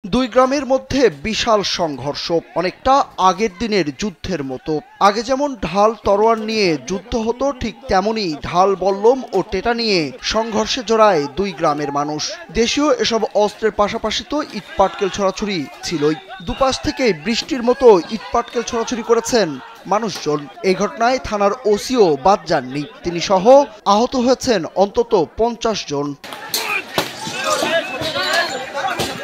দুই গ্রামের মধ্যে বিশাল সংঘর্ষ, অনেকটা আগের দিনের যুদ্ধের মতো। আগে যেমন ঢাল তরোয়ার নিয়ে যুদ্ধ হতো, ঠিক তেমনই ঢাল বল্লম ও টেটা নিয়ে সংঘর্ষে জড়ায় দুই গ্রামের মানুষ। দেশীয় এসব অস্ত্রের পাশাপাশি তো ইটপাটকেল ছোড়াছুড়ি ছিলই। দুপাশ থেকে বৃষ্টির মতো ইটপাটকেল ছোড়াছুড়ি করেছেন মানুষজন। এই ঘটনায় থানার ওসিও বাদ যাননি, তিনি সহ আহত হয়েছেন অন্তত 50 জন।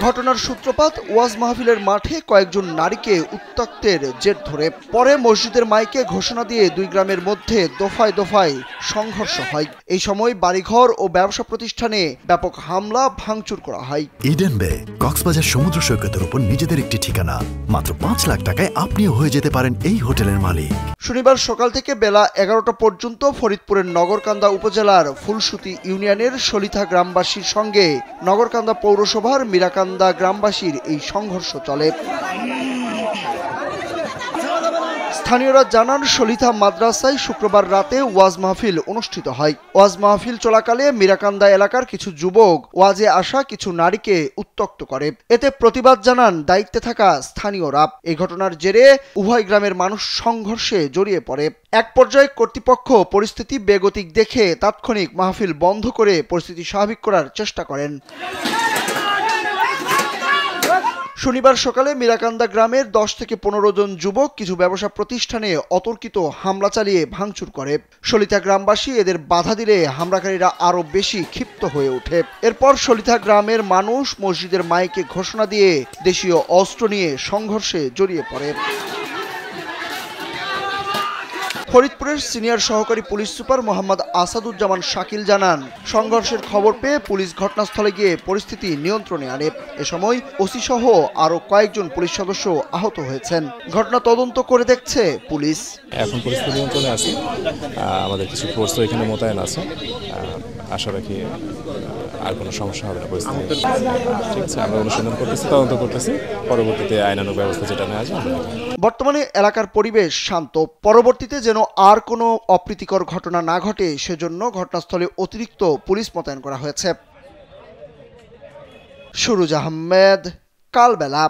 ঘটনার সূত্রপাত ওয়াজ মাহফিলের মাঠে কয়েকজন নারীকে উত্ত্যক্তের জের ধরে। পরে মসজিদের মাইকে ঘোষণা দিয়ে দুই গ্রামের মধ্যে দফায় দফায় সংঘর্ষ হয়। এই সময় বাড়িঘর ও ব্যবসা প্রতিষ্ঠানে ব্যাপক হামলা ভাঙচুর করা হয়। ইডেন বে কক্সবাজার সমুদ্র সৈকতের উপর নিজেদের একটি ঠিকানা। মাত্র 5 লাখ টাকায় আপনিও হয়ে যেতে পারেন এই হোটেলের মালিক। শনিবার সকাল থেকে বেলা 11টা পর্যন্ত ফরিদপুরের নগরকান্দা উপজেলার ফুলসুতি ইউনিয়নের সলিথা গ্রামবাসীর সঙ্গে নগরকান্দা পৌরসভার মিরাকান্দা গ্রামবাসীর এই সংঘর্ষ চলে। স্থানীয়রা জানান, সলিথা মাদ্রাসায় শুক্রবার রাতে ওয়াজ মাহফিল অনুষ্ঠিত হয়। ওয়াজ মাহফিল চলাকালে মিরাকান্দা এলাকার কিছু যুবক ওয়াজে আসা কিছু নারীকে উত্ত্যক্ত করে। এতে প্রতিবাদ জানান দায়িত্বে থাকা স্থানীয়রা। এই ঘটনার জেরে উভয় গ্রামের মানুষ সংঘর্ষে জড়িয়ে পড়ে। এক পর্যায়ে কর্তৃপক্ষ পরিস্থিতি বেগতিক দেখে তাৎক্ষণিক মাহফিল বন্ধ করে পরিস্থিতি স্বাভাবিক করার চেষ্টা করেন। শনিবার সকালে মিরাকান্দা গ্রামের 10 থেকে 15 জন যুবক কিছু ব্যবসা প্রতিষ্ঠানে অতর্কিত হামলা চালিয়ে ভাঙচুর করে। সলিথা গ্রামবাসী এদের বাধা দিলে হামলাকারীরা আরো বেশি ক্ষিপ্ত হয়ে ওঠে। এরপর সলিথা গ্রামের মানুষ মসজিদের মাইকে ঘোষণা দিয়ে দেশীয় অস্ত্র নিয়ে সংঘর্ষে জড়িয়ে পড়ে। ফরিদপুরের সিনিয়র সহকারী পুলিশ সুপার মোহাম্মদ আসাদুজ্জামান শাকিল জানান, সংঘর্ষের খবর পেয়ে পুলিশ ঘটনাস্থলে গিয়ে পরিস্থিতি নিয়ন্ত্রণে আনে। এ সময় ওসি সহ আরো কয়েকজন পুলিশ সদস্য আহত হয়েছেন। ঘটনা তদন্ত করে দেখছে পুলিশ। এখন পরিস্থিতি নিয়ন্ত্রণে আছে, আমাদের কিছু ফোর্সও এখানে মোতায়েন আছে। আশা রাখি আর কোনো সমস্যা হবে না। পরিস্থিতি ঠিক আছে, আমরা অনুসন্ধান করতেছি, তদন্ত করতেছি, পরবর্তীতে আইনানুগ ব্যবস্থা যেটা নেওয়া যায়। বর্তমানে এলাকার পরিবেশ শান্ত। পরবর্তীতে যেন আর কোনো অপ্রীতিকর ঘটনা না ঘটে সেজন্য ঘটনাস্থলে অতিরিক্ত পুলিশ মোতায়েন করা হয়েছে। সুরুজ আহমেদ, কালবেলা।